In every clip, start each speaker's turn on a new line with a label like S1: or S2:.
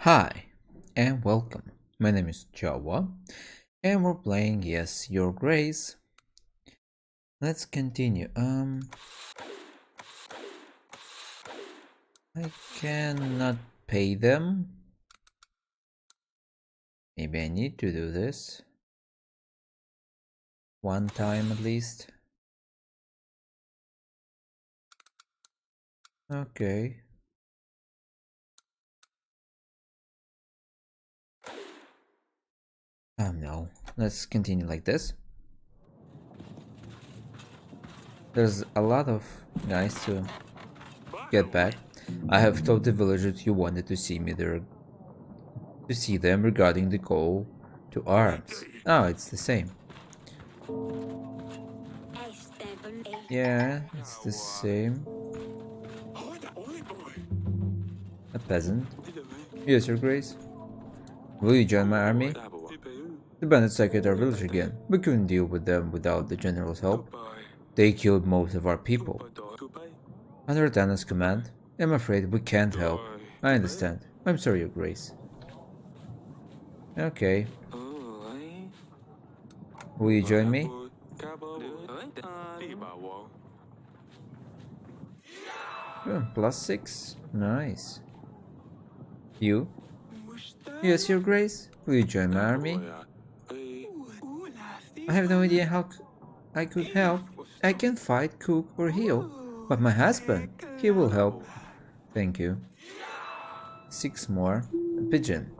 S1: Hi and welcome. My name is Jawa and we're playing Yes Your Grace. Let's continue. I cannot pay them. Maybe I need to do this one time at least. Okay. No. Let's continue like this. There's a lot of guys to get back. I have told the villagers you wanted to see me there to see them regarding the call to arms. Oh, it's the same. Yeah, it's the same. A peasant. Yes, Your Grace. Will you join my army? The bandits attacked our village again. We couldn't deal with them without the general's help. They killed most of our people. Under Dana's command, I'm afraid we can't help. I understand. I'm sorry, Your Grace. Okay. Will you join me? Oh, +6. Nice. You? Yes, Your Grace. Will you join my army? I have no idea how I could help. I can fight, cook, or heal. But my husband, he will help. Thank you. 6 more. A pigeon.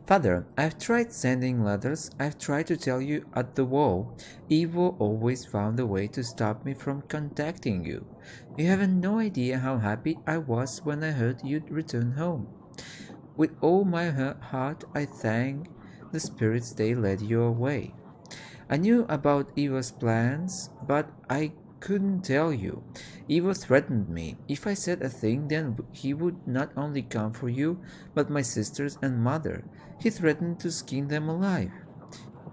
S1: Father, I've tried sending letters. I've tried to tell you at the wall. Evil always found a way to stop me from contacting you. You have no idea how happy I was when I heard you'd return home. With all my heart, I thank the spirits they led you away. I knew about Eva's plans, but I couldn't tell you. Eva threatened me. If I said a thing, then he would not only come for you, but my sisters and mother. He threatened to skin them alive.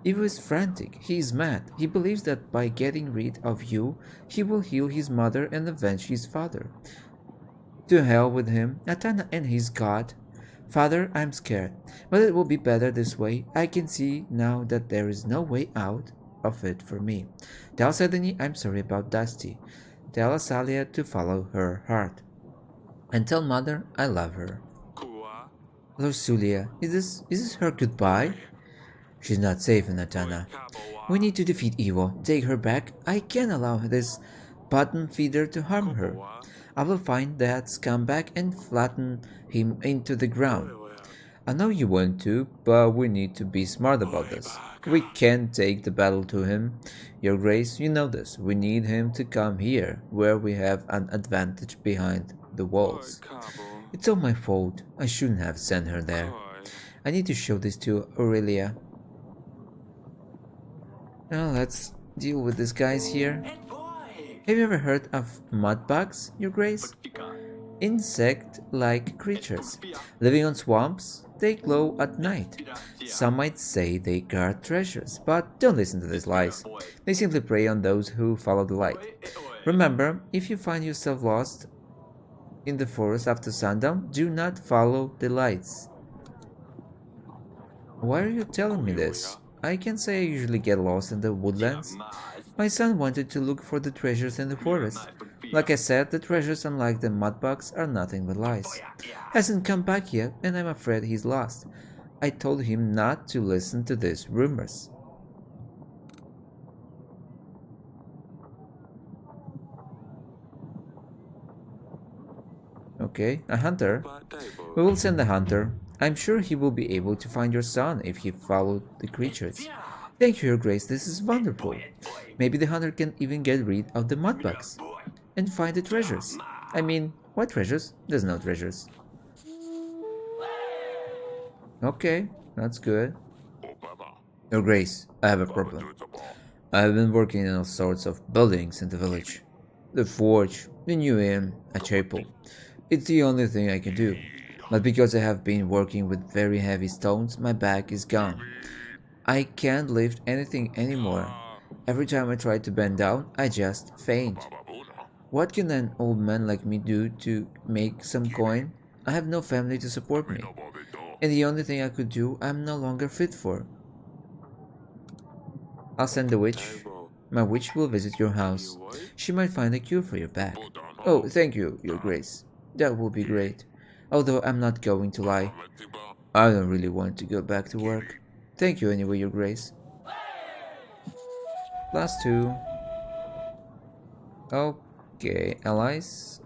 S1: Eva is frantic. He is mad. He believes that by getting rid of you, he will heal his mother and avenge his father. To hell with him, Atana and his god. Father, I'm scared, but it will be better this way. I can see now that there is no way out of it for me. Tell Sedani I'm sorry about Dusty. Tell Asalia to follow her heart. And tell Mother I love her. Lord Sulia, is this her goodbye? She's not safe, Natana. We need to defeat evil, take her back. I can't allow this bottom feeder to harm her. I will find that scumbag and flatten him into the ground. I know you want to, but we need to be smart about this. We can't take the battle to him. Your Grace, you know this. We need him to come here, where we have an advantage behind the walls. It's all my fault. I shouldn't have sent her there. I need to show this to Aurelia. Now let's deal with these guys here. Have you ever heard of mudbugs, Your Grace? Insect-like creatures, living on swamps. They glow at night. Some might say they guard treasures, but don't listen to these lies. They simply prey on those who follow the light. Remember, if you find yourself lost in the forest after sundown, do not follow the lights. Why are you telling me this? I can say I usually get lost in the woodlands. My son wanted to look for the treasures in the forest. Like I said, the treasures, unlike the mudbugs, are nothing but lies. Hasn't come back yet, and I'm afraid he's lost. I told him not to listen to these rumors. Okay, a hunter. We will send a hunter. I'm sure he will be able to find your son if he followed the creatures. Thank you, Your Grace, this is wonderful. Maybe the hunter can even get rid of the mudbugs and find the treasures. I mean, what treasures? There's no treasures. Okay, that's good. Your Grace, I have a problem. I've been working in all sorts of buildings in the village. The forge, the new inn, a chapel. It's the only thing I can do. But because I have been working with very heavy stones, my back is gone. I can't lift anything anymore. Every time I try to bend down, I just faint. What can an old man like me do to make some coin? I have no family to support me. And the only thing I could do, I'm no longer fit for. I'll send the witch. My witch will visit your house. She might find a cure for your back. Oh, thank you, Your Grace. That would be great. Although I'm not going to lie, I don't really want to go back to work. Thank you anyway, Your Grace. +2. Okay, allies.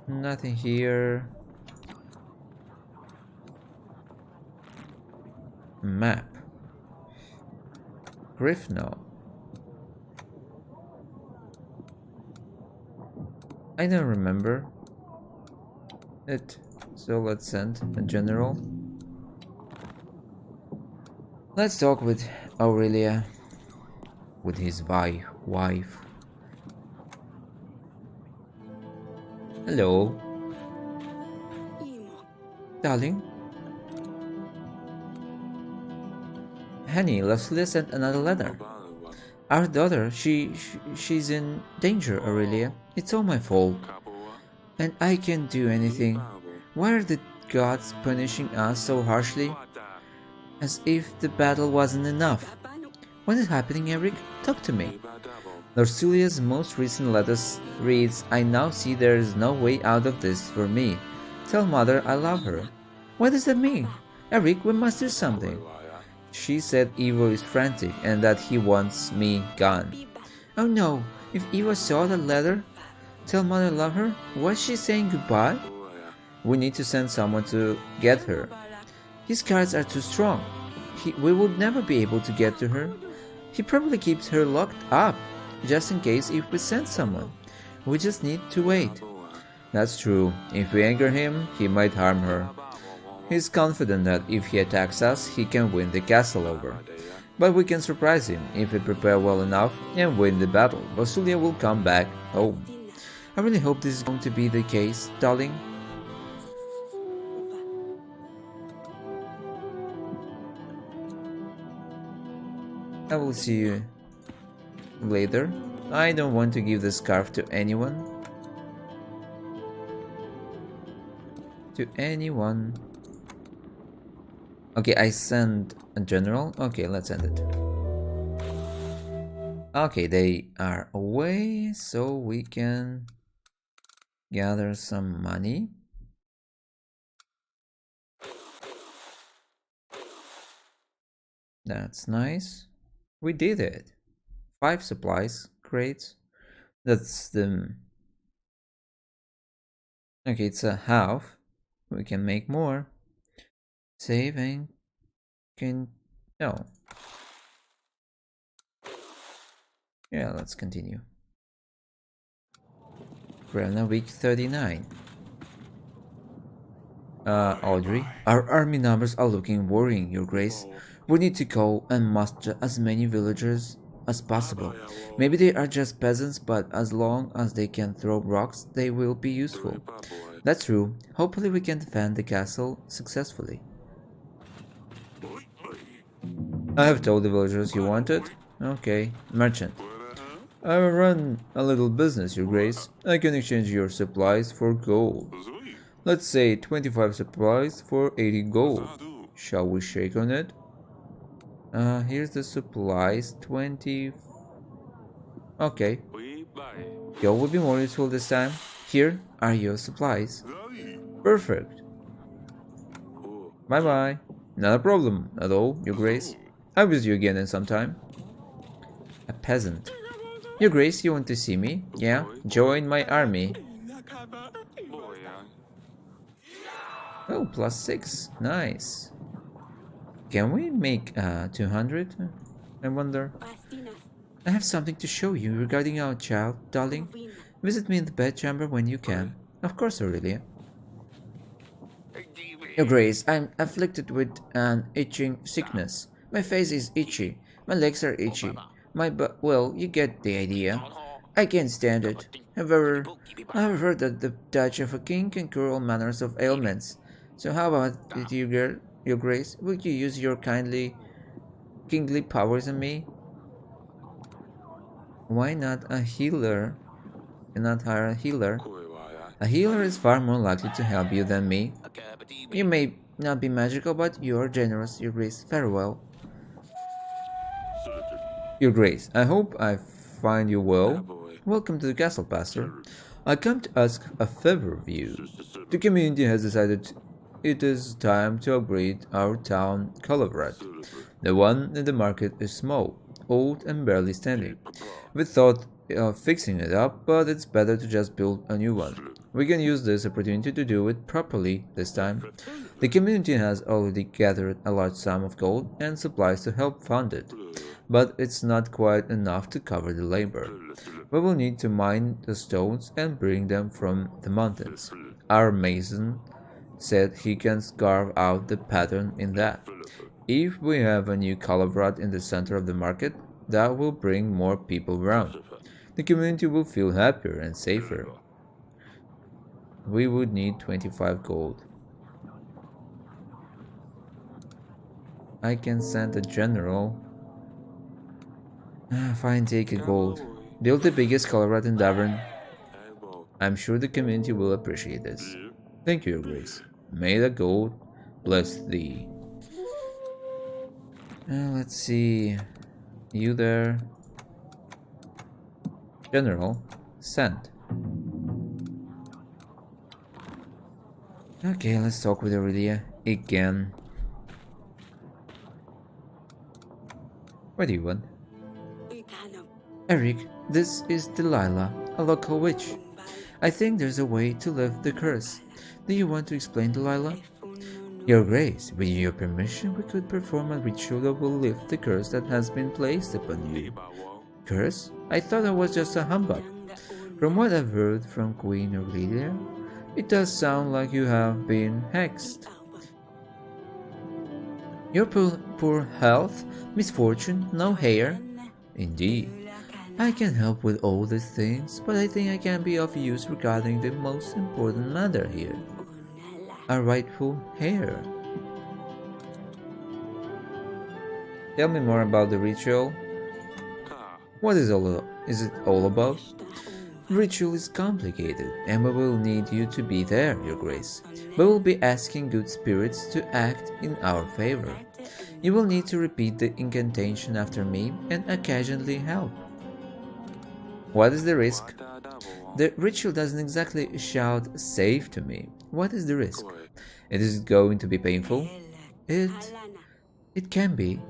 S1: Nothing here. Map. Griffno. I don't remember it, so let's send a general. Let's talk with Aurelia, with his wife. Hello, darling. Honey, Leslie sent another letter. Our daughter, she's in danger, Aurelia. It's all my fault. And I can't do anything. Why are the gods punishing us so harshly? As if the battle wasn't enough. What is happening, Eric? Talk to me. Lorsulia's most recent letter reads, I now see there is no way out of this for me. Tell mother I love her. What does that mean? Eric, we must do something. She said Ivo is frantic and that he wants me gone. Oh no, if Ivo saw the letter, tell mother I love her? Was she saying goodbye? We need to send someone to get her. His guards are too strong. We would never be able to get to her. He probably keeps her locked up, just in case if we send someone. We just need to wait. That's true. If we anger him, he might harm her. He's confident that if he attacks us, he can win the castle over. But we can surprise him if we prepare well enough and win the battle. Basulia will come back home. I really hope this is going to be the case, darling. I will see you later. I don't want to give the scarf to anyone. Okay, I send a general. Okay, let's send it. Okay, they are away, so we can gather some money. That's nice. We did it. 5 supplies, great. That's the... Okay, it's a half. We can make more. Saving. No. Yeah, let's continue. Kremna week 39. Audrey, our army numbers are looking worrying, Your Grace. We need to go and muster as many villagers as possible. Maybe they are just peasants, but as long as they can throw rocks, they will be useful. That's true. Hopefully we can defend the castle successfully. I have told the villagers you want it. Okay, merchant. I run a little business, Your Grace. I can exchange your supplies for gold. Let's say 25 supplies for 80 gold. Shall we shake on it? Here's the supplies, 20... Okay. Gold will be more useful this time. Here are your supplies. Perfect. Bye-bye. Not a problem at all, Your Grace. I'll visit you again in some time. A peasant. Your Grace, you want to see me? Yeah? Join my army. Oh, +6. Nice. Can we make 200? I wonder. I have something to show you regarding our child, darling. Visit me in the bedchamber when you can. Of course, Aurelia. Your Grace, I'm afflicted with an itching sickness. My face is itchy. My legs are itchy. Well, you get the idea. I can't stand it. However, I have heard that the touch of a king can cure all manners of ailments. So how about it, Your Grace? Would you use your kingly powers on me? Why not a healer? Cannot hire a healer. A healer is far more likely to help you than me. You may Not be magical, but you are generous, Your Grace. Farewell. Your Grace, I hope I find you well. Welcome to the castle, Pastor. I come to ask a favor of you. The community has decided it is time to upgrade our town culvert. The one in the market is small, old, and barely standing. We thought of fixing it up, but it's better to just build a new one. We can use this opportunity to do it properly this time. The community has already gathered a large sum of gold and supplies to help fund it, but it's not quite enough to cover the labor. We will need to mine the stones and bring them from the mountains. Our mason said he can carve out the pattern in that. If we have a new culvert in the center of the market, that will bring more people around. The community will feel happier and safer. We would need 25 gold. I can send a general. Fine, take a gold. Build the biggest culvert in Davern. I'm sure the community will appreciate this. Thank you, Your Grace. May the gold bless thee. Let's see. You there. General, send. Okay, let's talk with Aurelia again. What do you want? Eric, this is Delilah, a local witch. I think there's a way to lift the curse. Do you want to explain, Delilah? Your Grace, with your permission, we could perform a ritual that will lift the curse that has been placed upon you. Curse? I thought I was just a humbug. From what I've heard from Queen Aurelia, it does sound like you have been hexed. Your poor health, misfortune, no hair. Indeed. I can help with all these things, but I think I can be of use regarding the most important matter here. Our rightful heir. Tell me more about the ritual. What is it all about? The ritual is complicated, and we will need you to be there, Your Grace. We will be asking good spirits to act in our favor. You will need to repeat the incantation after me and occasionally help. What is the risk? The ritual doesn't exactly shout save to me. What is the risk? Is it going to be painful? It can be,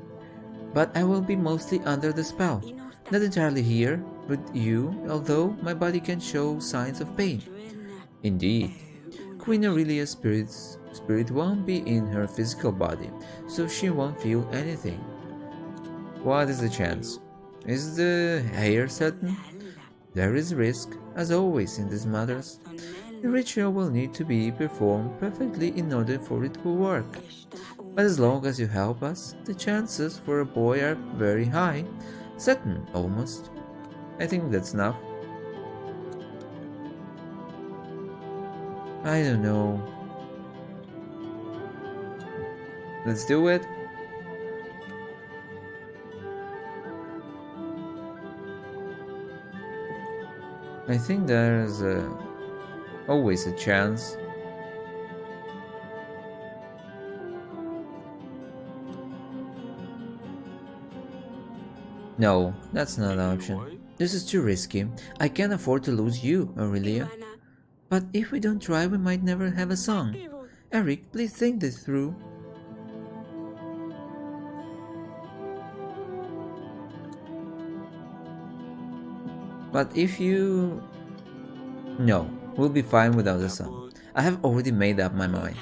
S1: but I will be mostly under the spell. Not entirely here with you, although my body can show signs of pain. Indeed, Queen Aurelia's spirit won't be in her physical body, so she won't feel anything. What is the chance? Is the hair certain? There is risk, as always in these matters. The ritual will need to be performed perfectly in order for it to work. But as long as you help us, the chances for a boy are very high. Certain, almost. I think that's enough. I don't know. Let's do it. I think there's always a chance. No, that's not an option. This is too risky. I can't afford to lose you, Aurelia. But if we don't try, we might never have a song. Eric, please think this through. But if you... No, we'll be fine without a song. I have already made up my mind.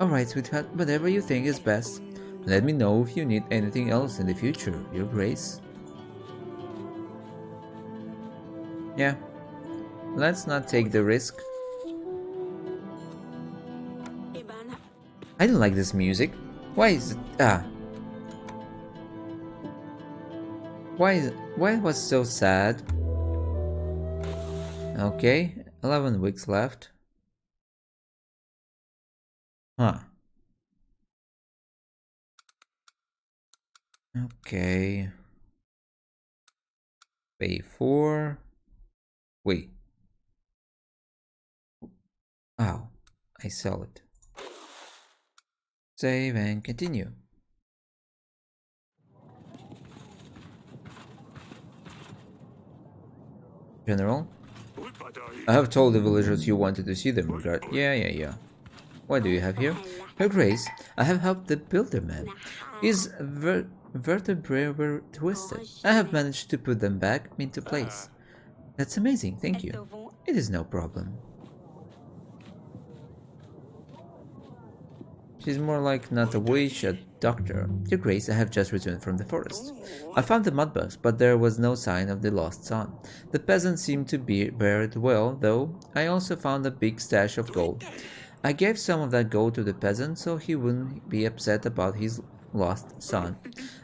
S1: Alright, sweetheart, whatever you think is best. Let me know if you need anything else in the future, Your Grace. Yeah, let's not take the risk. I don't like this music. Why is it... Why it was so sad? Okay, 11 weeks left. Huh. Okay. Pay 4. Wait. Oh, I sell it. Save and continue. General, I have told the villagers you wanted to see them regard. Yeah. What do you have here? Her Grace, I have helped the builder man. His vertebrae were twisted. I have managed to put them back into place. That's amazing, thank you. It is no problem. She's more like not a witch, a doctor. Your Grace, I have just returned from the forest. I found the mudbugs, but there was no sign of the lost son. The peasants seemed to be buried well, though. I also found a big stash of gold. I gave some of that gold to the peasant so he wouldn't be upset about his lost son.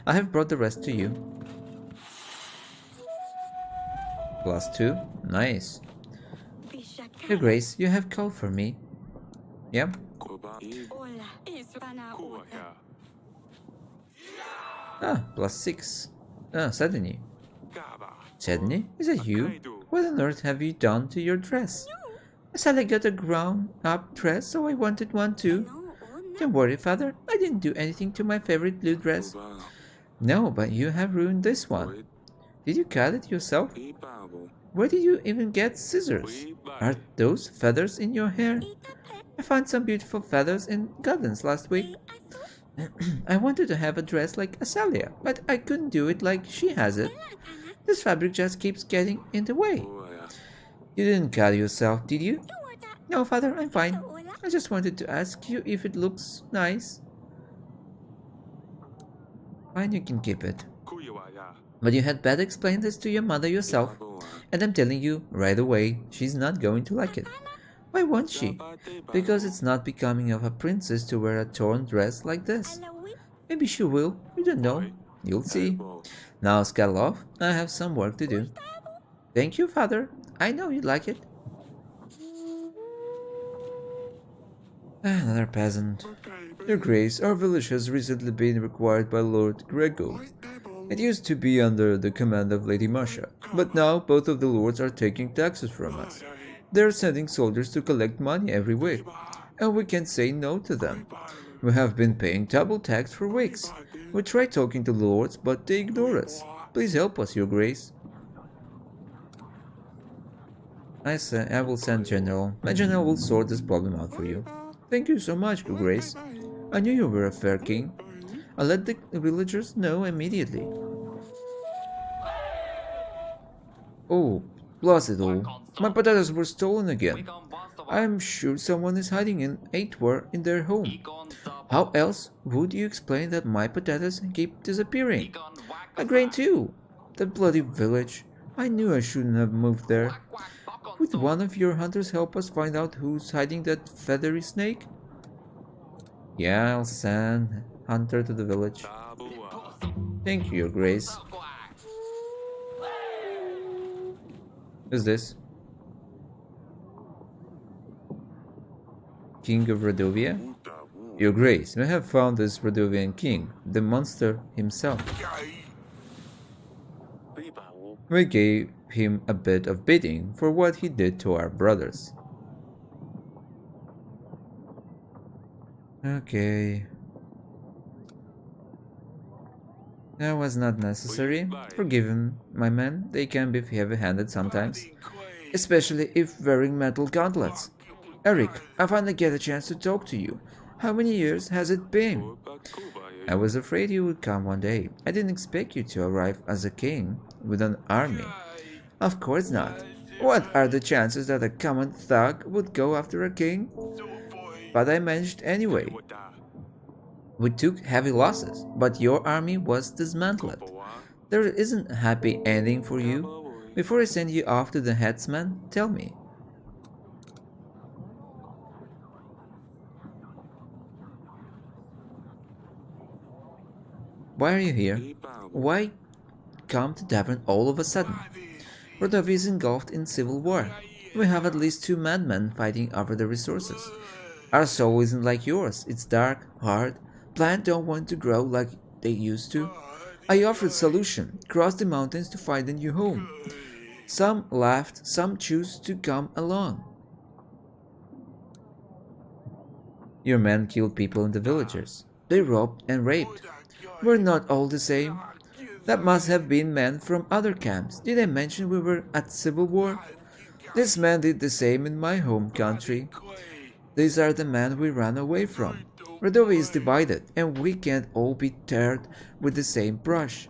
S1: I have brought the rest to you. +2. Nice. Your Grace, you have called for me. Yeah? +6. Suddenly. Suddenly? Is that you? What on earth have you done to your dress? I said I got a grown-up dress, so I wanted one too. Don't worry, father. I didn't do anything to my favorite blue dress. No, but you have ruined this one. Did you cut it yourself? Where did you even get scissors? Are those feathers in your hair? I found some beautiful feathers in gardens last week. I wanted to have a dress like Azalia, but I couldn't do it like she has it. This fabric just keeps getting in the way. You didn't cut it yourself, did you? No, father, I'm fine. I just wanted to ask you if it looks nice. Fine, you can keep it. But you had better explain this to your mother yourself. And I'm telling you, right away, she's not going to like it. Why won't she? Because it's not becoming of a princess to wear a torn dress like this. Maybe she will, you don't know. You'll see. Now scuttle off, I have some work to do. Thank you, father. I know you'd like it. Another peasant. Your Grace, our village has recently been acquired by Lord Grego. It used to be under the command of Lady Masha, but now both of the lords are taking taxes from us. They are sending soldiers to collect money every week, and we can't say no to them. We have been paying double tax for weeks. We tried talking to the lords, but they ignore us. Please help us, Your Grace. I will send General. My General will sort this problem out for you. Thank you so much, Your Grace. I knew you were a fair king. I'll let the villagers know immediately. Oh, blast it all. My potatoes were stolen again. I'm sure someone is hiding an Aitwar in their home. How else would you explain that my potatoes keep disappearing? A grain too. That bloody village. I knew I shouldn't have moved there. Would one of your hunters help us find out who's hiding that feathery snake? Yeah, I'll send Hunter to the village. Thank you, Your Grace. Who's this? King of Radovia? Your Grace, we have found this Radovian king, the monster himself. We gave him a bit of beating for what he did to our brothers. Okay. That was not necessary. Forgive him, my men. They can be heavy-handed sometimes. Especially if wearing metal gauntlets. Eric, I finally get a chance to talk to you. How many years has it been? I was afraid you would come one day. I didn't expect you to arrive as a king with an army. Of course not. What are the chances that a common thug would go after a king? But I managed anyway. We took heavy losses, but your army was dismantled. There isn't a happy ending for you. Before I send you off to the headsman, tell me. Why are you here? Why come to Davern all of a sudden? Rodovia is engulfed in civil war. We have at least 2 madmen fighting over the resources. Our soul isn't like yours. It's dark, hard. Plants don't want to grow like they used to. I offered solution. Cross the mountains to find a new home. Some laughed, some choose to come along. Your men killed people in the villages. They robbed and raped. We're not all the same. That must have been men from other camps. Did I mention we were at civil war? This man did the same in my home country. These are the men we ran away from. Radovia is divided, and we can't all be tarred with the same brush.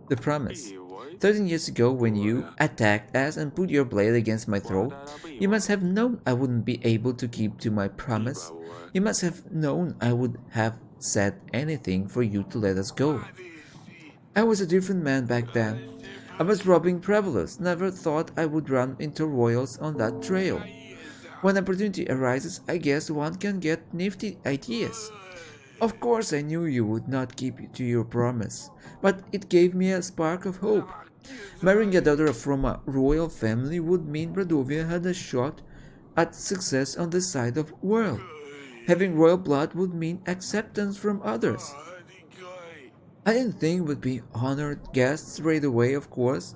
S1: The promise. 13 years ago, when you attacked us and put your blade against my throat, you must have known I wouldn't be able to keep to my promise. You must have known I would have said anything for you to let us go. I was a different man back then. I was robbing travelers, never thought I would run into royals on that trail. When opportunity arises, I guess one can get nifty ideas. Of course I knew you would not keep to your promise, but it gave me a spark of hope. Marrying a daughter from a royal family would mean Radovia had a shot at success on the side of world. Having royal blood would mean acceptance from others. I didn't think we'd be honored guests right away, of course,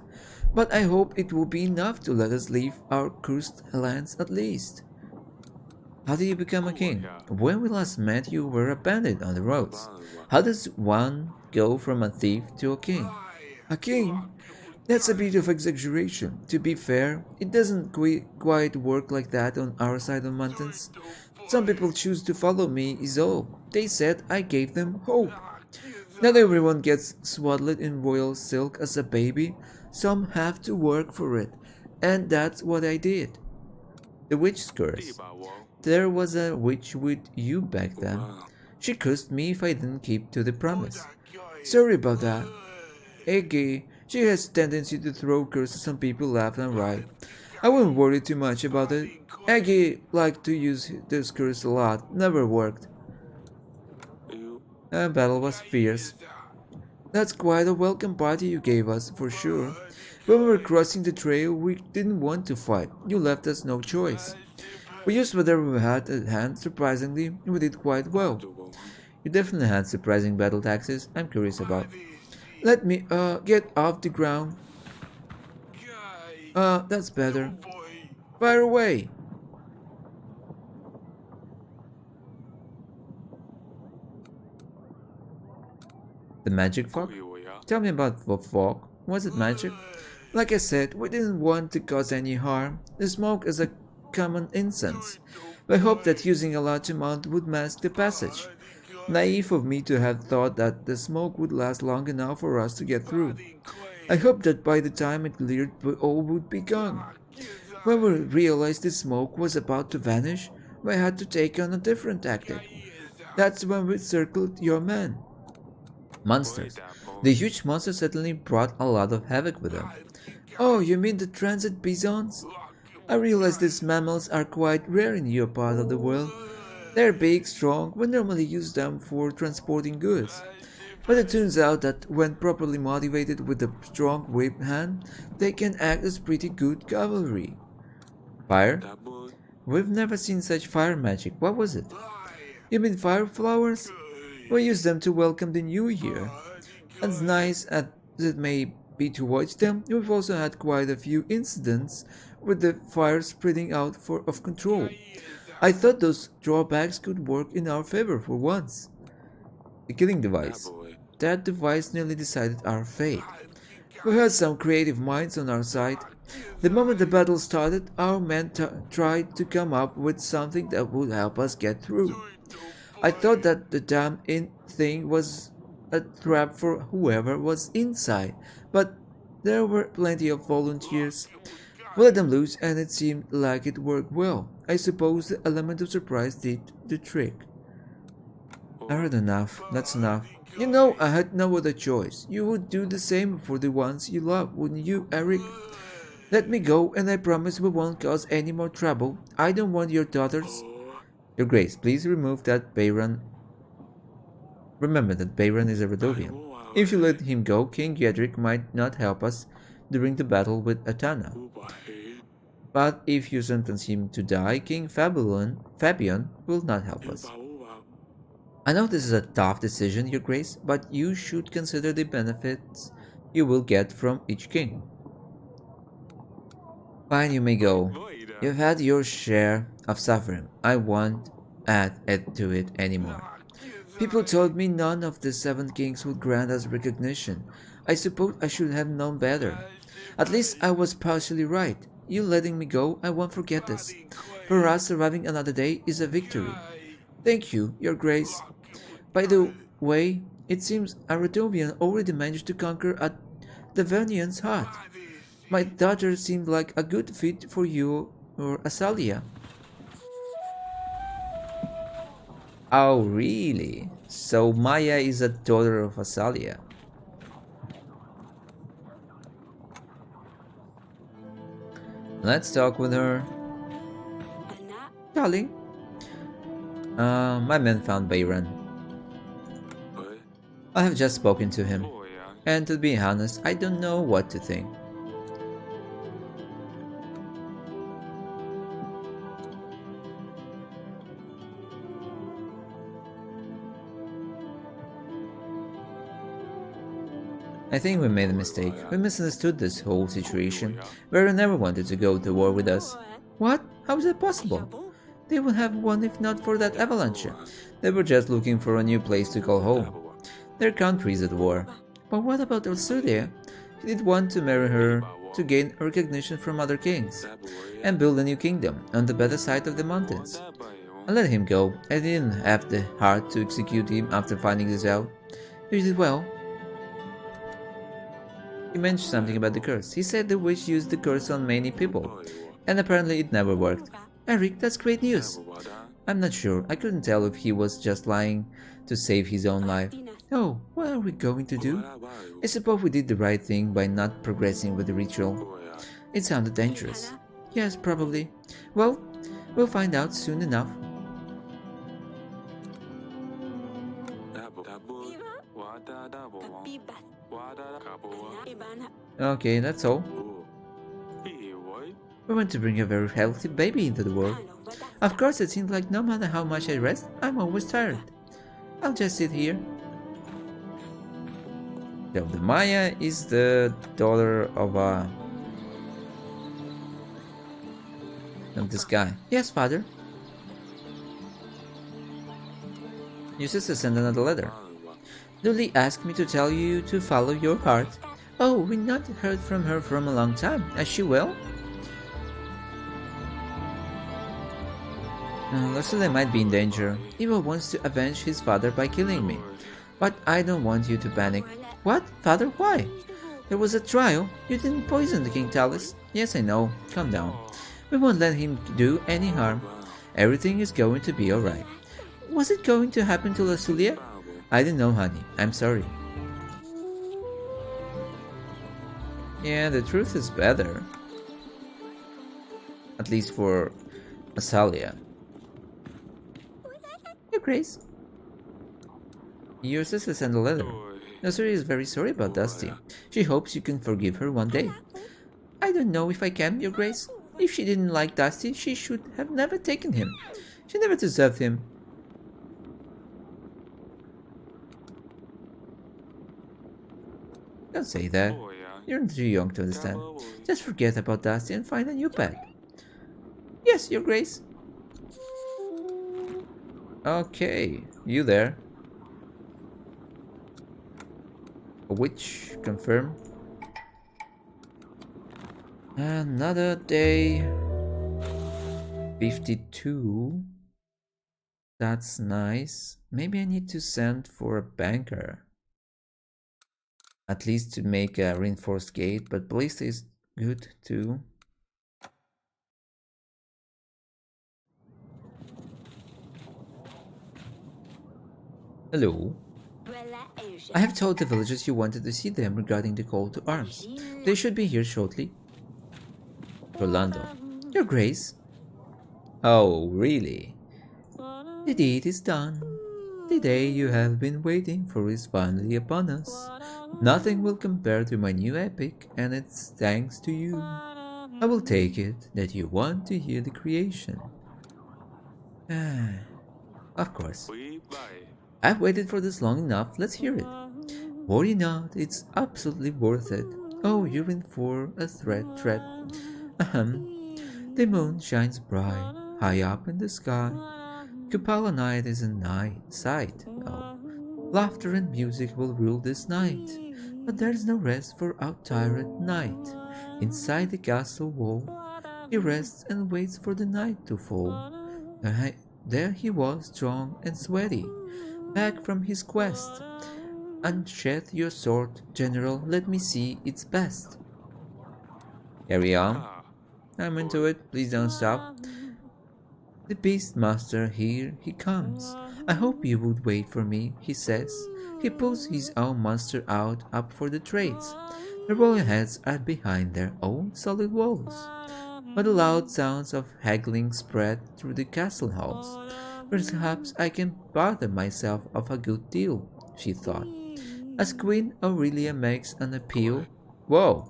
S1: but I hope it will be enough to let us leave our cursed lands at least. How did you become a king? When we last met, you were a bandit on the roads. How does one go from a thief to a king? A king? That's a bit of exaggeration. To be fair, it doesn't quite work like that on our side of mountains. Some people choose to follow me is all. They said I gave them hope. Not everyone gets swaddled in royal silk as a baby. Some have to work for it. And that's what I did. The witch's curse. There was a witch with you back then. She cursed me if I didn't keep to the promise. Sorry about that. Eggy, she has tendency to throw curses on people left and right. I wouldn't worry too much about it. Eggy liked to use this curse a lot. Never worked. The battle was fierce. That's quite a welcome party you gave us, for sure. When we were crossing the trail, we didn't want to fight. You left us no choice. We used whatever we had at hand. Surprisingly, we did quite well. You definitely had surprising battle taxes. I'm curious about. Let me, get off the ground. That's better. Fire away! The magic fog? Tell me about the fog. Was it magic? Like I said, we didn't want to cause any harm. The smoke is a common incense. I hoped that using a large amount would mask the passage. Naive of me to have thought that the smoke would last long enough for us to get through. I hoped that by the time it cleared, we all would be gone. When we realized the smoke was about to vanish, we had to take on a different tactic. That's when we circled your men. Monsters. The huge monster certainly brought a lot of havoc with them. Oh, you mean the transit bisons? I realize these mammals are quite rare in your part of the world. They're big, strong, we normally use them for transporting goods. But it turns out that when properly motivated with a strong whip hand, they can act as pretty good cavalry. Fire? We've never seen such fire magic. What was it? You mean fire flowers? We use them to welcome the new year. As nice as it may be to watch them, we've also had quite a few incidents with the fire spreading out of control. I thought those drawbacks could work in our favor for once. The killing device. That device nearly decided our fate. We had some creative minds on our side. The moment the battle started, our men tried to come up with something that would help us get through. I thought that the damn thing was a trap for whoever was inside, but there were plenty of volunteers. We let them loose and it seemed like it worked well. I suppose the element of surprise did the trick. I heard enough. That's enough. You know, I had no other choice. You would do the same for the ones you love, wouldn't you, Eric? Let me go, and I promise we won't cause any more trouble. I don't want your daughters. Your Grace, please remove that Bayron. Remember that Bayron is a Radovian. If you let him go, King Jedrick might not help us during the battle with Atana. But if you sentence him to die, King Fabian will not help us. I know this is a tough decision, Your Grace, but you should consider the benefits you will get from each king. Fine, you may go. You've had your share of suffering. I want add to it anymore. People told me none of the seven kings would grant us recognition. I suppose I should have known better. At least I was partially right. You letting me go, I won't forget this. For us, surviving another day is a victory. Thank you, Your Grace. By the way, it seems Aratovian already managed to conquer a Devonian's heart. My daughter seemed like a good fit for you or Asalia. Oh, really? So Maya is a daughter of Asalia. Let's talk with her. Darling, my man found Bayran. I have just spoken to him, and to be honest, I don't know what to think. I think we made a mistake. We misunderstood this whole situation. Bayran never wanted to go to war with us. What? How is that possible? They would have won if not for that avalanche. They were just looking for a new place to call home. Their country is at war. But what about Elsudia? He did want to marry her to gain recognition from other kings and build a new kingdom on the better side of the mountains. I let him go. I didn't have the heart to execute him after finding this out. You did well. He mentioned something about the curse. He said the witch used the curse on many people, and apparently it never worked. Eric, that's great news. I'm not sure. I couldn't tell if he was just lying to save his own life. Oh, what are we going to do? I suppose we did the right thing by not progressing with the ritual. It sounded dangerous. Yes, probably. Well, we'll find out soon enough. Okay, that's all. We want to bring a very healthy baby into the world. Of course, it seems like no matter how much I rest, I'm always tired. I'll just sit here. So the Maya is the daughter of this guy. Yes, father. Your sister sent another letter. Lily asked me to tell you to follow your heart. Oh, we not heard from her from a long time. Is she well? Leslie might be in danger. Evil wants to avenge his father by killing me. But I don't want you to panic. What? Father, why? There was a trial. You didn't poison the King Talus. Yes, I know. Calm down. We won't let him do any harm. Everything is going to be alright. Was it going to happen to Lasulia? I didn't know, honey. I'm sorry. Yeah, the truth is better. At least for Asalia. Your Grace. Your sister sent a letter. Nasuri is very sorry about Dusty. She hopes you can forgive her one day. I don't know if I can, Your Grace. If she didn't like Dusty, she should have never taken him. She never deserved him. Don't say that. You're too young to understand. Just forget about Dusty and find a new pet. Yes, Your Grace. Okay, you there. A witch, confirm. Another day. 52. That's nice. Maybe I need to send for a banker. At least to make a reinforced gate, but ballista is good too. Hello. I have told the villagers you wanted to see them regarding the call to arms. They should be here shortly. Rolando. Your Grace. Oh, really? The deed is done. The day you have been waiting for is finally upon us. Nothing will compare to my new epic, and it's thanks to you. I will take it that you want to hear the creation. Of course. I've waited for this long enough, let's hear it. Worry not, it's absolutely worth it. Oh, you're in for a threat. Ahem. The moon shines bright, high up in the sky. Kupala night is a night sight. Oh, laughter and music will rule this night. But there's no rest for our tired knight. Inside the castle wall, he rests and waits for the night to fall. There he was, strong and sweaty, back from his quest. Unsheath your sword, General, let me see its best. Carry on. I'm into it, please don't stop. The Beastmaster, here he comes. I hope you would wait for me, he says. He pulls his own monster out up for the trades. The royal heads are behind their own solid walls. But the loud sounds of haggling spread through the castle halls. Perhaps I can bother myself of a good deal, she thought. As Queen Aurelia makes an appeal. Whoa!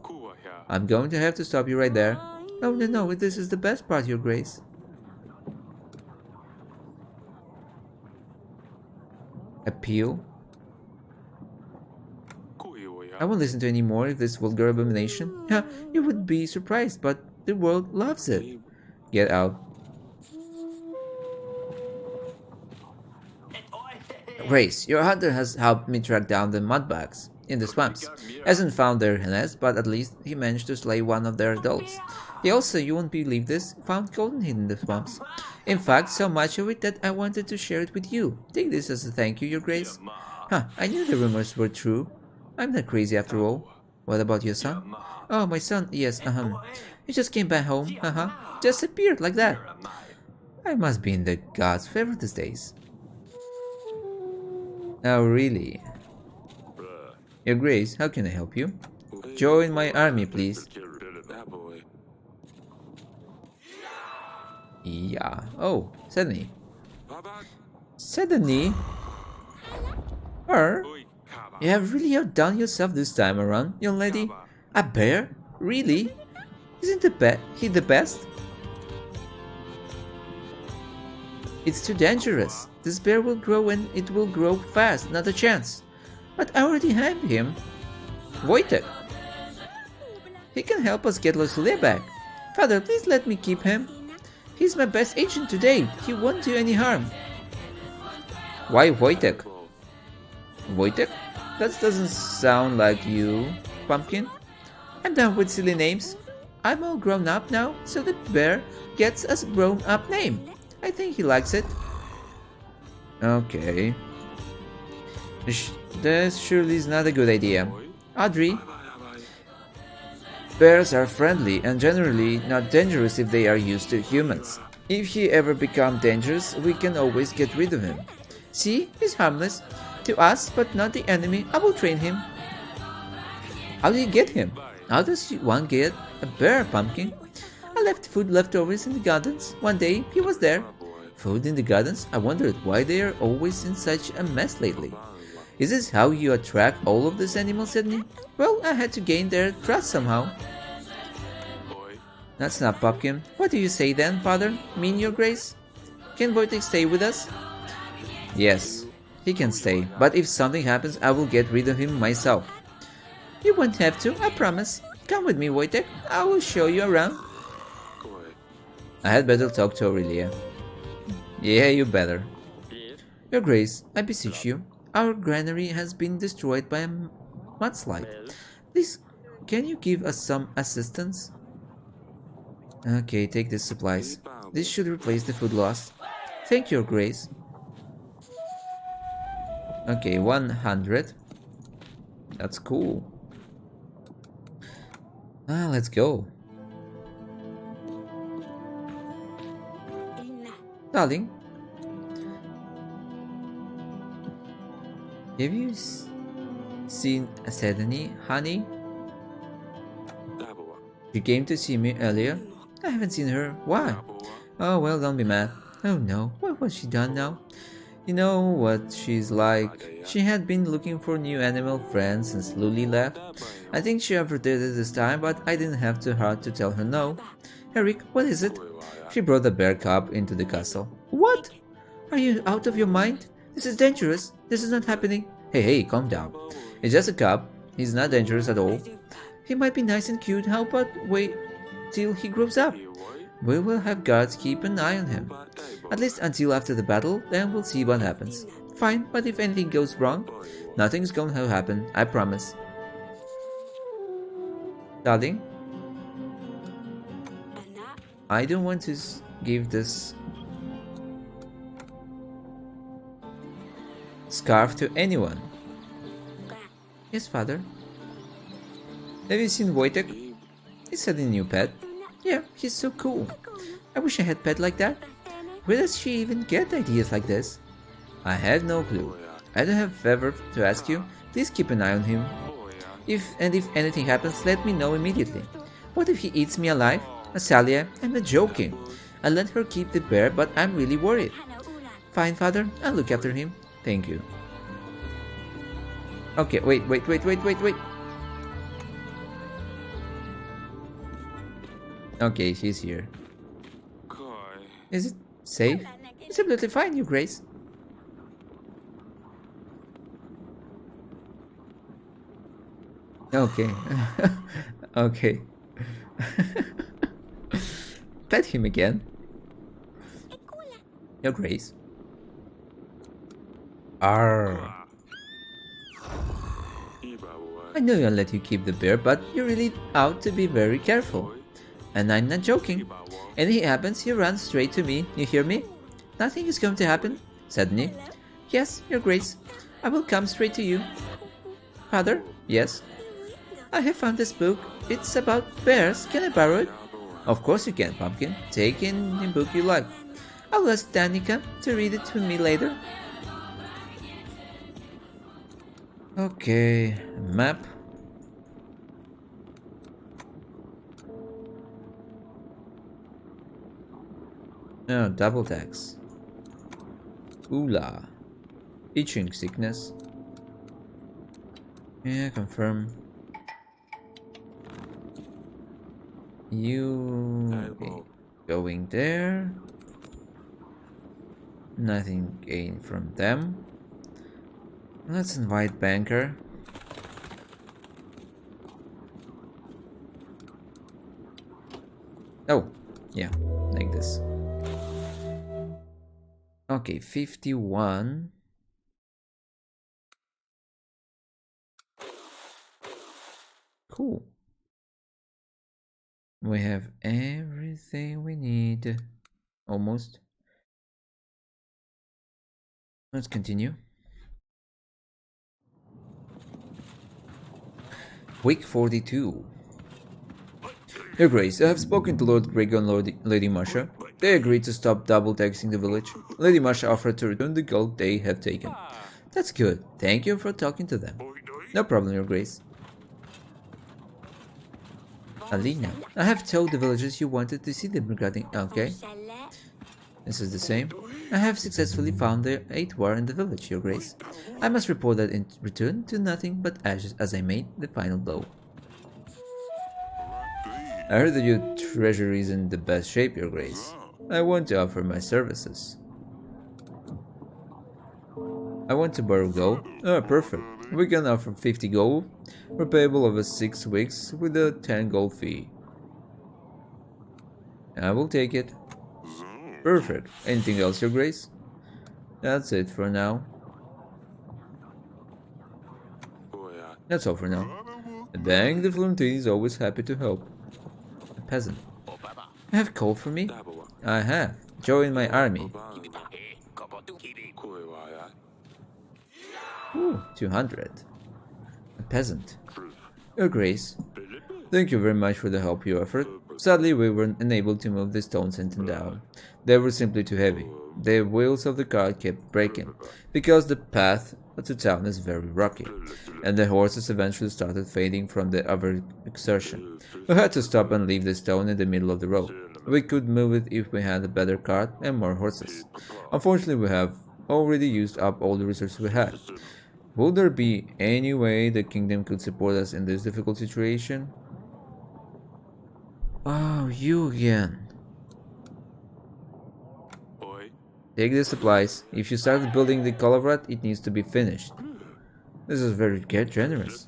S1: I'm going to have to stop you right there. No, no, no, this is the best part, Your Grace. Appeal? I won't listen to any more of this vulgar abomination. Yeah, you would be surprised, but the world loves it. Get out. Grace, your hunter has helped me track down the mudbugs in the swamps. Hasn't found their nest, but at least he managed to slay one of their adults. He also, you won't believe this, found golden hidden in the swamps. In fact, so much of it that I wanted to share it with you. Take this as a thank you, Your Grace. Huh, I knew the rumors were true. I'm not crazy after all. What about your son? Oh, my son, yes, he just came back home, just appeared like that. I must be in the God's favor these days. Oh, really? Your Grace, how can I help you? Join my army, please. Yeah. Oh, suddenly. Suddenly? Her? You have really outdone yourself this time around, young lady. A bear? Really? Isn't he the best? It's too dangerous. This bear will grow and it will grow fast, not a chance. But I already have him. Wojtek. He can help us get Lucilia back. Father, please let me keep him. He's my best agent today. He won't do any harm. Why Wojtek? Wojtek? That doesn't sound like you, Pumpkin. I'm done with silly names. I'm all grown up now, so the bear gets a grown up name. I think he likes it. Okay. This surely is not a good idea. Audrey. Bears are friendly and generally not dangerous if they are used to humans. If he ever becomes dangerous, we can always get rid of him. See, he's harmless. To us, but not the enemy. I will train him. How do you get him? How does one get a bear, Pumpkin? I left food leftovers in the gardens. One day, he was there. Food in the gardens? I wondered why they are always in such a mess lately. Is this how you attract all of these animals, Sydney? Well, I had to gain their trust somehow. That's not Pumpkin. What do you say then, Father? Mean, Your Grace? Can Wojtek stay with us? Yes, he can stay, but if something happens, I will get rid of him myself. You won't have to, I promise. Come with me, Wojtek. I will show you around. I had better talk to Aurelia. Yeah, you better. Your Grace, I beseech you. Our granary has been destroyed by a mudslide. Please, can you give us some assistance? Okay, take these supplies. This should replace the food lost. Thank you, Your Grace. Okay, 100. That's cool. Let's go. Darling, have you seen Sedani, honey? She came to see me earlier. I haven't seen her. Why? Oh, well, don't be mad. Oh no, what has she done now? You know what she's like. She had been looking for new animal friends since Luli left. I think she averted it this time, but I didn't have too hard to tell her no. Eric, what is it? She brought a bear cub into the castle. What? Are you out of your mind? This is dangerous. This is not happening. Hey, calm down. It's just a cub. He's not dangerous at all. He might be nice and cute. How about wait till he grows up? We will have guards keep an eye on him. At least until after the battle, then we'll see what happens. Fine, but if anything goes wrong, nothing's going to happen, I promise. Darling, I don't want to give this scarf to anyone. Yes, father. Have you seen Wojtek? He's had a new pet. Yeah, he's so cool. I wish I had pet like that. Where does she even get ideas like this? I have no clue. I don't have favor to ask you. Please keep an eye on him. If anything happens, let me know immediately. What if he eats me alive? Azalia, I'm not joking. I let her keep the bear, but I'm really worried. Fine, father. I'll look after him. Thank you. Okay, wait. Okay, she's here. Is it safe? It's absolutely fine, Your Grace. Okay. Okay. Pet him again. Your Grace. Arr. I know I'll let you keep the bear, but you really ought to be very careful. And I'm not joking. Anything happens, you run straight to me, you hear me? Nothing is going to happen, suddenly. Yes, Your Grace. I will come straight to you. Father? Yes? I have found this book. It's about bears. Can I borrow it? Of course you can, Pumpkin. Take any book you like. I'll ask Danica to read it to me later. Okay, map. No, double tax. Oola. Itching sickness. Yeah, confirm. You okay. Going there. Nothing gained from them. Let's invite banker. Oh, yeah, like this. Okay, 51. Cool. We have everything we need. Almost. Let's continue. Week 42. Your Grace, I have spoken to Lord Gregor and Lady Masha. They agreed to stop double taxing the village. Lady Masha offered to return the gold they have taken. That's good. Thank you for talking to them. No problem, Your Grace. Alina, I have told the villagers you wanted to see them regarding... Okay. This is the same. I have successfully found the 8th war in the village, Your Grace. I must report that in return to nothing but ashes as I made the final blow. I heard that your treasury is in the best shape, Your Grace. I want to offer my services. I want to borrow gold. Oh, perfect. We can offer 50 gold, repayable over 6 weeks with a 10 gold fee. I will take it. Perfect. Anything else, Your Grace? That's it for now. That's all for now. Dang, the Florentine is always happy to help. A peasant. You have coal for me? I have. Join my army. Ooh, 200. A peasant. Your Grace. Thank you very much for the help you offered. Sadly, we weren't unable to move the stones into down. They were simply too heavy. The wheels of the cart kept breaking, because the path to town is very rocky, and the horses eventually started fading from the overexertion. We had to stop and leave the stone in the middle of the road. We could move it if we had a better cart and more horses. Unfortunately, we have already used up all the resources we had. Would there be any way the kingdom could support us in this difficult situation? Oh, you again. Take the supplies. If you start building the Colorado, it needs to be finished. This is very generous.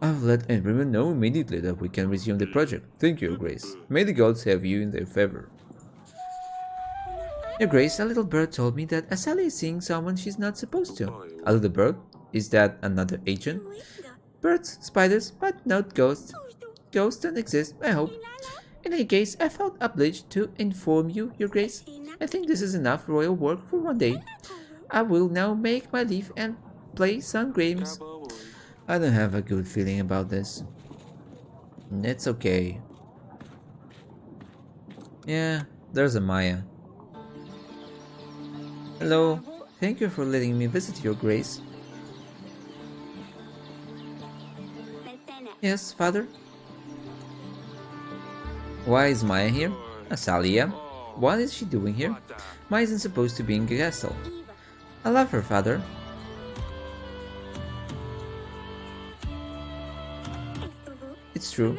S1: I'll let everyone know immediately that we can resume the project. Thank you, Your Grace. May the gods have you in their favor. Your Grace, a little bird told me that Asali is seeing someone she's not supposed to. A little bird? Is that another agent? Birds, spiders, but not ghosts. Ghosts don't exist, I hope. In any case, I felt obliged to inform you, Your Grace. I think this is enough royal work for one day. I will now make my leave and play some games. I don't have a good feeling about this. It's okay. Yeah, there's a Maya. Hello. Thank you for letting me visit, Your Grace. Yes, Father? Why is Maya here? Asalia? What is she doing here? Maya isn't supposed to be in the castle. I love her, Father. It's true.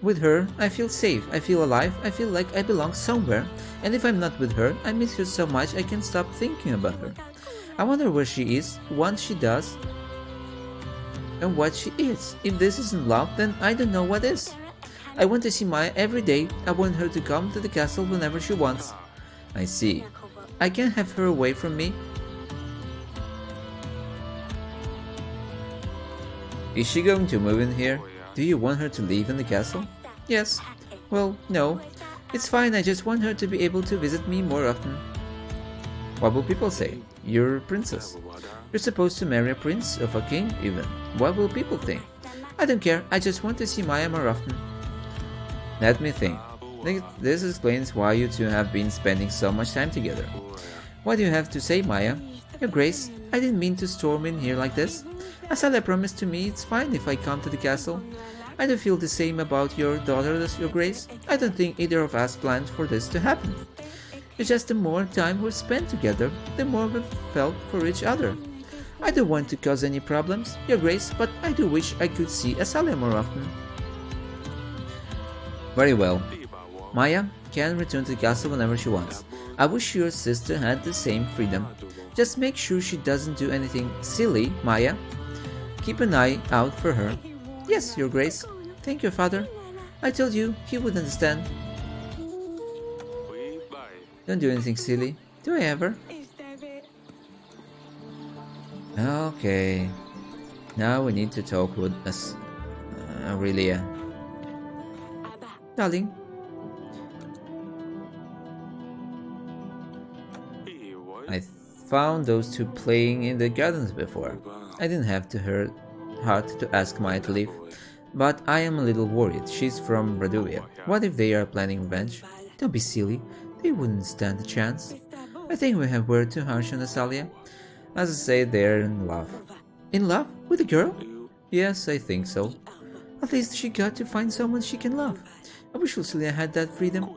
S1: With her, I feel safe, I feel alive, I feel like I belong somewhere, and if I'm not with her, I miss her so much I can't stop thinking about her. I wonder where she is, what she does, and what she is. If this isn't love, then I don't know what is. I want to see Maya every day. I want her to come to the castle whenever she wants. I see. I can't have her away from me. Is she going to move in here? Do you want her to live in the castle? Yes. Well, no. It's fine, I just want her to be able to visit me more often. What will people say? You're a princess. You're supposed to marry a prince of a king, even. What will people think? I don't care, I just want to see Maya more often. Let me think. This explains why you two have been spending so much time together. What do you have to say, Maya? Your Grace, I didn't mean to storm in here like this. Asala promised to me it's fine if I come to the castle. I don't feel the same about your daughter as Your Grace. I don't think either of us planned for this to happen. It's just the more time we spent together, the more we felt for each other. I don't want to cause any problems, Your Grace, but I do wish I could see Asala more often. Very well. Maya can return to the castle whenever she wants. I wish your sister had the same freedom. Just make sure she doesn't do anything silly, Maya. Keep an eye out for her. Yes, Your Grace. Thank you, Father. I told you he would understand. Don't do anything silly. Do I ever? Okay. Now we need to talk with us. Aurelia. Darling. I found those two playing in the gardens before. I didn't have to heart to ask Maya to leave. But I am a little worried. She's from Raduvia. What if they are planning revenge? Don't be silly. They wouldn't stand a chance. I think we have word too harsh on Asalia. As I say, they're in love. In love? With a girl? Yes, I think so. At least she got to find someone she can love. I wish Lucilia had that freedom.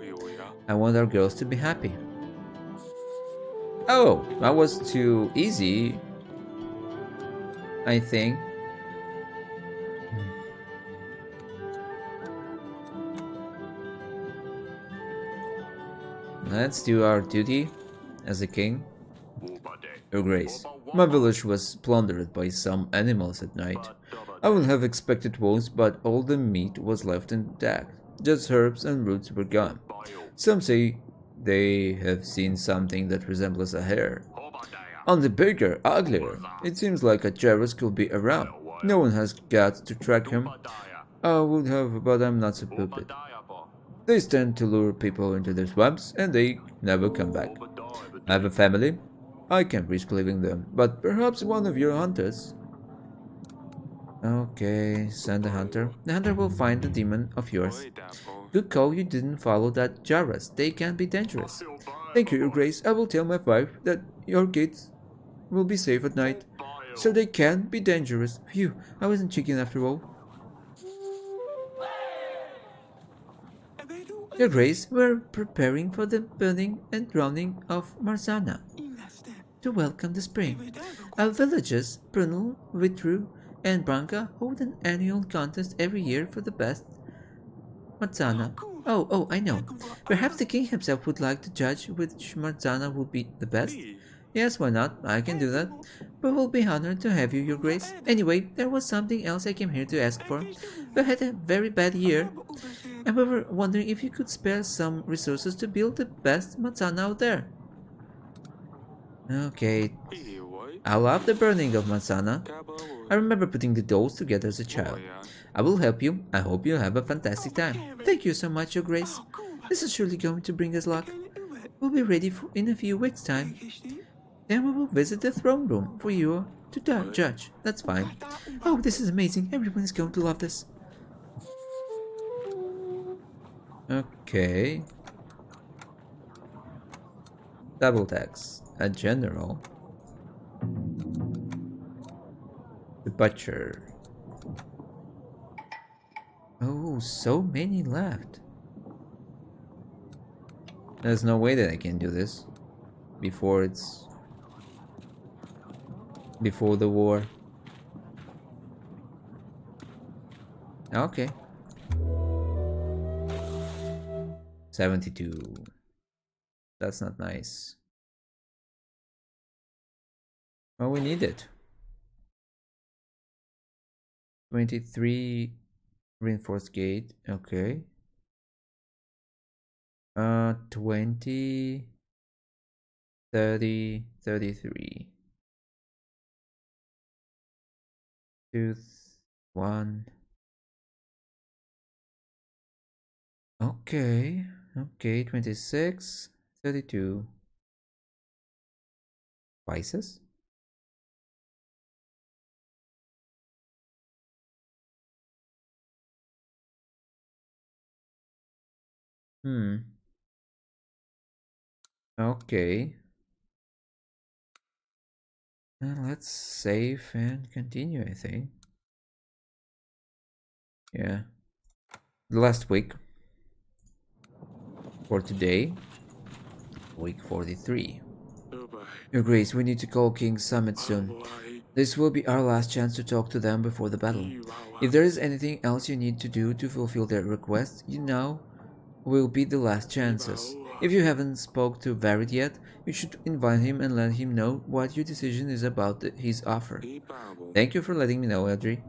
S1: I want our girls to be happy. Oh, that was too easy. I think. Let's do our duty as a king. Your Grace, my village was plundered by some animals at night. I would have expected wolves, but all the meat was left intact. Just herbs and roots were gone. Some say they have seen something that resembles a hare. On the bigger, uglier. It seems like a Jarrus could be around. No one has guts to track him. I would have, but I'm not so stupid. They tend to lure people into their swamps, and they never come back. I have a family. I can't risk leaving them, but perhaps one of your hunters. Okay, send a hunter. The hunter will find the demon of yours. Good call you didn't follow that Jarrus. They can be dangerous. Thank you, Your Grace. I will tell my wife that your kids will be safe at night. So they can be dangerous. Phew, I wasn't chicken after all. Your Grace, we're preparing for the burning and drowning of Marzana. To welcome the spring. Our villages, Brunel, Vitru, and Branca hold an annual contest every year for the best Marzana. Oh, I know. Perhaps the king himself would like to judge which Marzana would be the best. Yes, why not? I can do that. We will be honored to have you, Your Grace. Anyway, there was something else I came here to ask for. We had a very bad year, and we were wondering if you could spare some resources to build the best matana out there. Okay, I love the burning of matana. I remember putting the dolls together as a child. I will help you. I hope you have a fantastic time. Thank you so much, Your Grace. This is surely going to bring us luck. We'll be ready in a few weeks' time. Then we will visit the throne room for you to judge. That's fine. Oh, this is amazing. Everyone is going to love this. Okay. Double tax. A general. The butcher. Oh, so many left. There's no way that I can do this before the war. Okay. 72. That's not nice. Well, we need it. 23 reinforced gate. Okay. 20, 30, 33. 2, 1. Okay. Okay, 26, 32. Spices? Okay. Let's save and continue, I think. Yeah. The last week for today. Week 43. Your Grace, we need to call King's Summit soon. This will be our last chance to talk to them before the battle. If there is anything else you need to do to fulfill their request, you know will be the last chances. If you haven't spoke to Varid yet, you should invite him and let him know what your decision is about his offer. Thank you for letting me know, Eldri.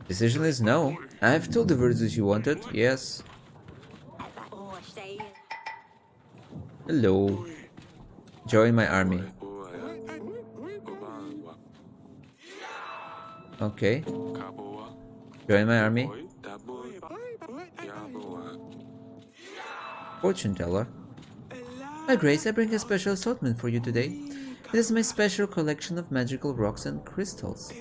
S1: Decision is no. I have told the Virtus you wanted, yes. Hello. Join my army. Okay. Join my army. Fortune teller. My Grace, I bring a special assortment for you today. It is my special collection of magical rocks and crystals.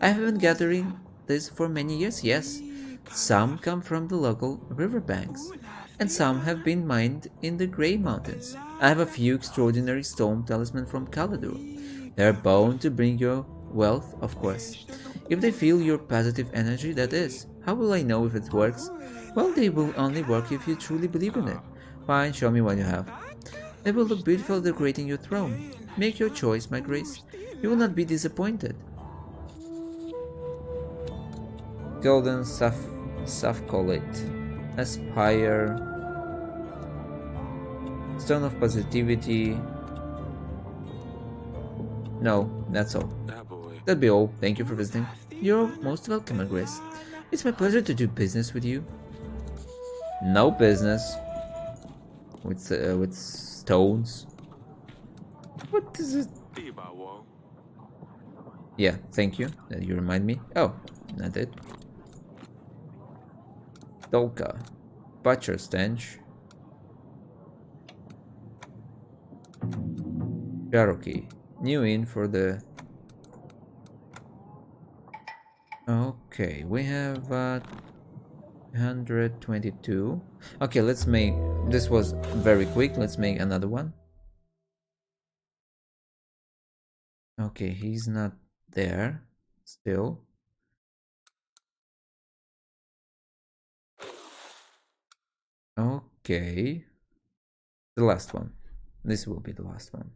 S1: I have been gathering this for many years, yes. Some come from the local riverbanks, and some have been mined in the Grey Mountains. I have a few extraordinary storm talismans from Caladur. They are bound to bring you wealth, of course. If they feel your positive energy, that is. How will I know if it works? Well, they will only work if you truly believe in it. Fine, show me what you have. They will look beautiful decorating your throne. Make your choice, my Grace. You will not be disappointed. Golden Suffcolate. Aspire. Stone of Positivity. No, that's all. That'll be all. Thank you for visiting. You're most welcome, my Grace. It's my pleasure to do business with you. No business. With stones. What is it? Yeah, thank you. That you remind me. Oh, not it. Dolka. Butcher stench. Cherokee. New in for the... Okay, we have 122. Okay, let's make... This was very quick. Let's make another one. Okay, he's not there still. Okay. The last one. This will be the last one.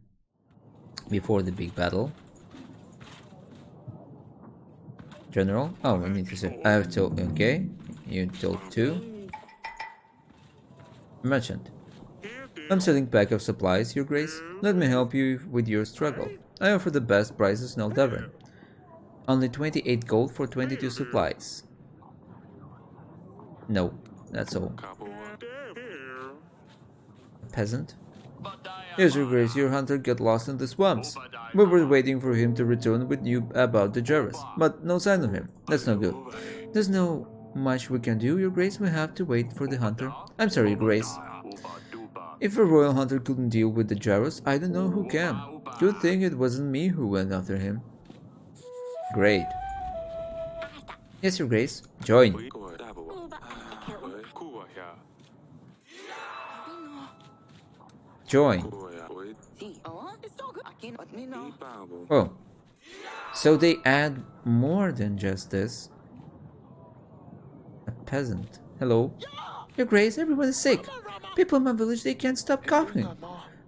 S1: Before the big battle. General? Oh, I need to say. I have told. Okay. You told 2. Merchant. I'm selling pack of supplies, your grace. Let me help you with your struggle. I offer the best prices in all Devon. Only 28 gold for 22 supplies. No, that's all. Peasant. Yes, your grace, your hunter got lost in the swamps. We were waiting for him to return with you about the Jarvis, but no sign of him. That's no good. There's no much we can do, your grace. We have to wait for the hunter. I'm sorry, your grace. If a royal hunter couldn't deal with the Jarvis, I don't know who can. Good thing it wasn't me who went after him. Great. Yes, your grace. Join. Join. Oh. So they add more than just this. A peasant. Hello. Your grace, everyone is sick. People in my village, they can't stop coughing.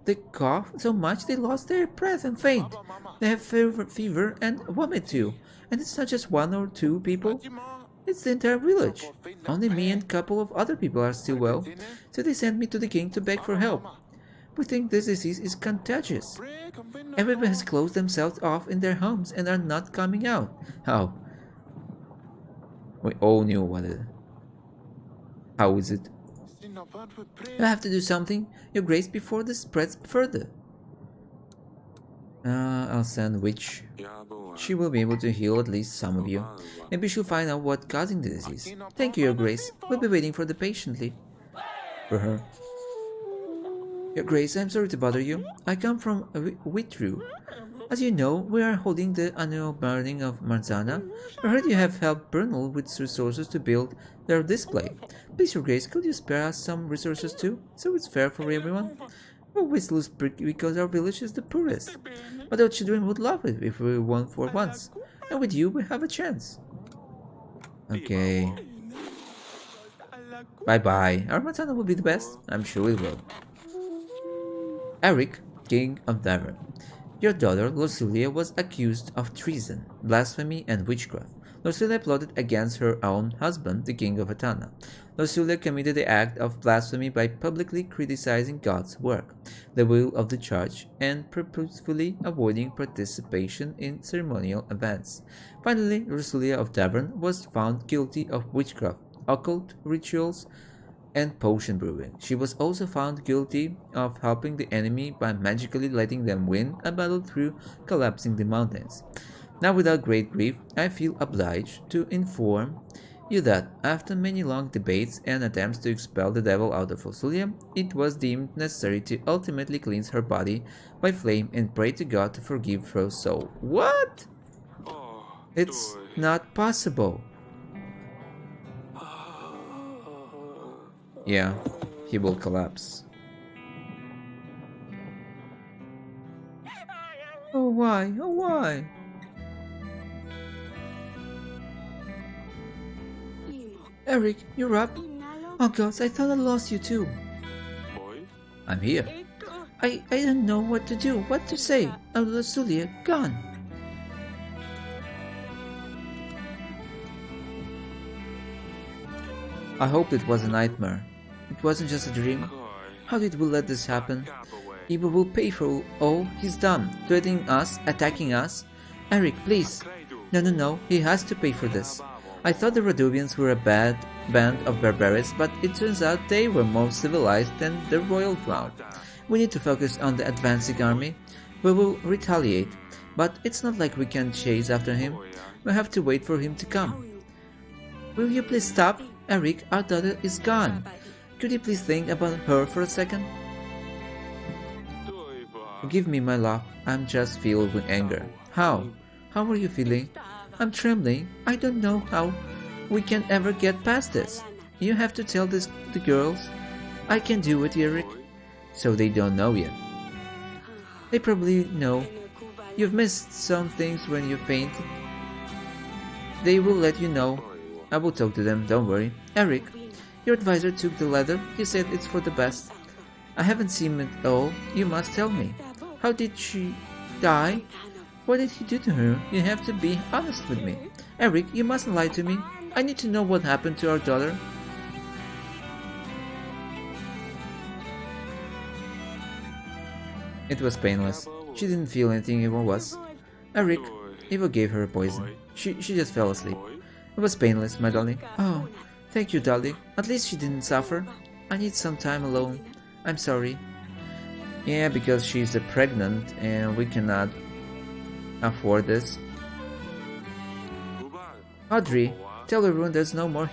S1: They cough so much they lost their breath and faint. They have fever and vomit too. And it's not just one or two people. It's the entire village. Only me and a couple of other people are still well. So they sent me to the king to beg for help. We think this disease is contagious. Everyone has closed themselves off in their homes and are not coming out. How? We all knew what it is. How is it? You have to do something, your grace, before this spreads further. I'll send Witch. She will be able to heal at least some of you. Maybe she'll find out what's causing the disease. Thank you, your grace. We'll be waiting for the patiently. For her. Your grace, I'm sorry to bother you. I come from Witru. As you know, we are holding the annual burning of Marzana. I heard you have helped Bernal with resources to build their display. Please, your grace, could you spare us some resources too, so it's fair for everyone? We always lose because our village is the poorest. But our children would love it if we won for once. And with you, we have a chance. Okay. Bye-bye. Our Marzana will be the best. I'm sure it will. Eric, King of Devon. Your daughter, Lucilia, was accused of treason, blasphemy, and witchcraft. Lucilia plotted against her own husband, the king of Atana. Lucilia committed the act of blasphemy by publicly criticizing God's work, the will of the church, and purposefully avoiding participation in ceremonial events. Finally, Lucilia of Devon was found guilty of witchcraft, occult rituals, and potion brewing. She was also found guilty of helping the enemy by magically letting them win a battle through collapsing the mountains. Now, without great grief, I feel obliged to inform you that, after many long debates and attempts to expel the devil out of Lucilia, it was deemed necessary to ultimately cleanse her body by flame and pray to God to forgive her soul. What? It's not possible. Yeah, he will collapse. Oh, why? Oh, why? Eric, you're up? Oh, gods, I thought I lost you too. I'm here. I don't know what to do, what to say. Lucilia, gone. I hope it was a nightmare. It wasn't just a dream. How did we let this happen? Ivo will pay for all he's done, threatening us, attacking us. Eric, please. No, he has to pay for this. I thought the Radovians were a bad band of barbarians, but it turns out they were more civilized than the royal crown. We need to focus on the advancing army. We will retaliate, but it's not like we can chase after him. We have to wait for him to come. Will you please stop? Eric, our daughter is gone. Could you please think about her for a second? Forgive me, my love. I'm just filled with anger. How? How are you feeling? I'm trembling. I don't know how we can ever get past this. You have to tell the girls. I can do it, Eric. So they don't know yet. They probably know. You've missed some things when you fainted. They will let you know. I will talk to them, don't worry. Eric, your advisor took the letter. He said it's for the best. I haven't seen it all. You must tell me. How did she die? What did he do to her? You have to be honest with me. Eric, you mustn't lie to me. I need to know what happened to our daughter. It was painless. She didn't feel anything even was. Eric, Eva gave her a poison. She just fell asleep. It was painless, my darling. Oh, thank you, darling. At least she didn't suffer. I need some time alone. I'm sorry. Yeah, because she's pregnant and we cannot afford this. Audrey, tell everyone there's no more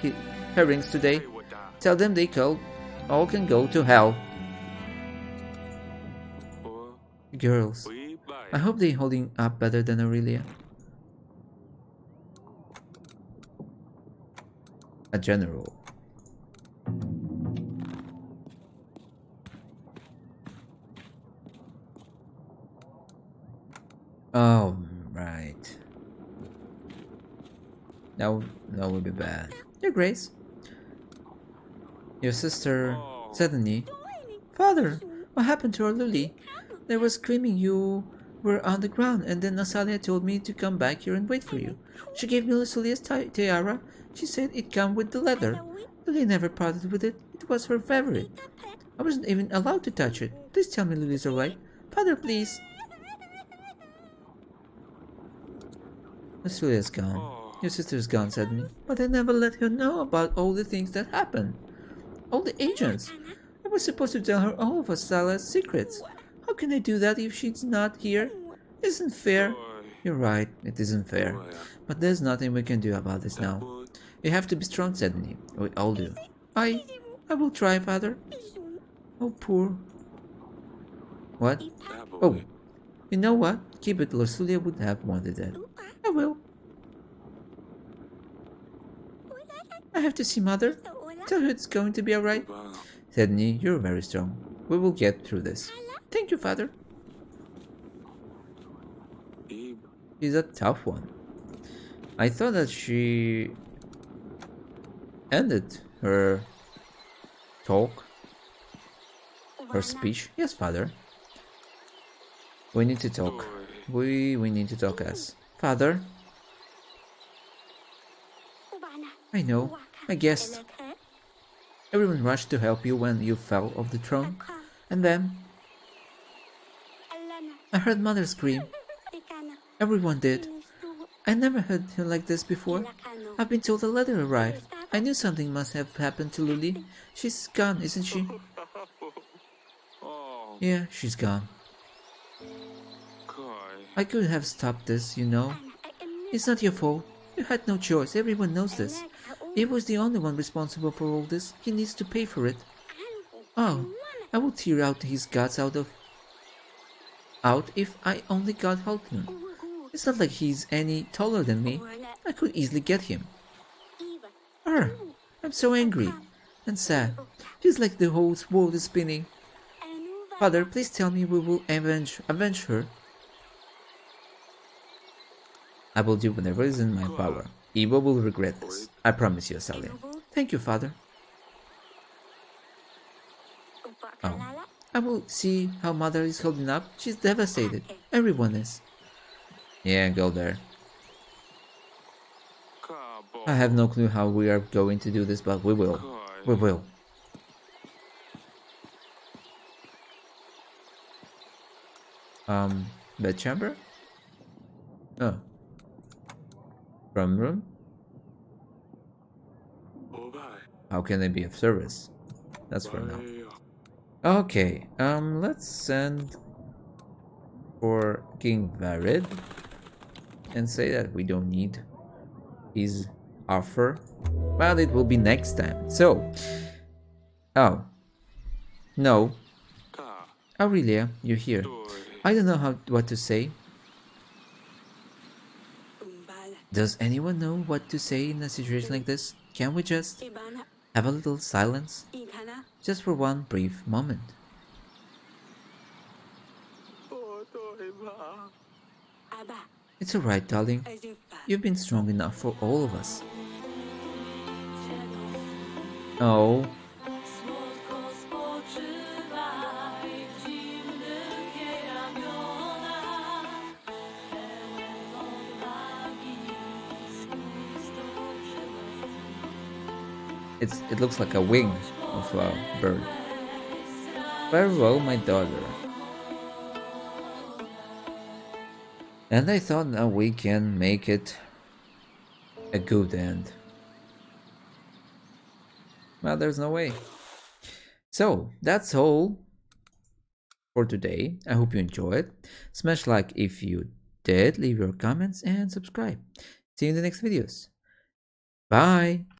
S1: herrings today. Tell them they all can go to hell. Girls, I hope they're holding up better than Aurelia. A general. Oh, right. That would be bad. Your Grace. Your sister, suddenly. Father, what happened to our Lily? They were screaming you were on the ground, and then Nasalia told me to come back here and wait for you. She gave me Lucilia's tiara. She said it came with the leather. Lily never parted with it. It was her favorite. I wasn't even allowed to touch it. Please tell me Lily's alright. Father, please. Lucilia's gone. Your sister's gone, suddenly. But I never let her know about all the things that happened. All the agents. I was supposed to tell her all of Asala's secrets. How can I do that if she's not here? It isn't fair. You're right, it isn't fair. But there's nothing we can do about this now. You have to be strong, Sydney. We all do. I will try, Father. Oh, poor. What? Oh, you know what? Keep it. Lucilia would have wanted it. I will. I have to see Mother. Tell her it's going to be alright. Sydney, you're very strong. We will get through this. Thank you, Father. She's a tough one. I thought that she ended her talk, her speech. Yes, Father. We need to talk. We need to talk as Father. I know. I guessed. Everyone rushed to help you when you fell off the throne. And then I heard Mother scream. Everyone did. I never heard her like this before. I've been told a letter arrived. I knew something must have happened to Lily. She's gone, isn't she? Yeah, she's gone. I could have stopped this, you know. It's not your fault. You had no choice. Everyone knows this. He was the only one responsible for all this. He needs to pay for it. Oh, I will tear out his guts out if I only God helped him. It's not like he's any taller than me. I could easily get him. I'm so angry and sad. Feels like the whole world is spinning. Father, please tell me we will avenge her. I will do whatever is in my power. Eva will regret this. I promise you, Sally. Thank you, Father. Oh. I will see how Mother is holding up. She's devastated. Everyone is. Yeah, go there. I have no clue how we are going to do this, but we will. We will. Bedchamber? Oh. From room? How can I be of service? That's for now. Okay, let's send for King Varid and say that we don't need his offer. Well, it will be next time. So, oh, no. Aurelia, you're here. I don't know what to say. Does anyone know what to say in a situation like this? Can we just have a little silence? Just for one brief moment. It's alright, darling. You've been strong enough for all of us. Oh. It looks like a wing of a bird. Farewell, my daughter. And I thought now we can make it a good end. Well, there's no way. So, that's all for today. I hope you enjoyed. Smash like if you did, leave your comments and subscribe. See you in the next videos. Bye!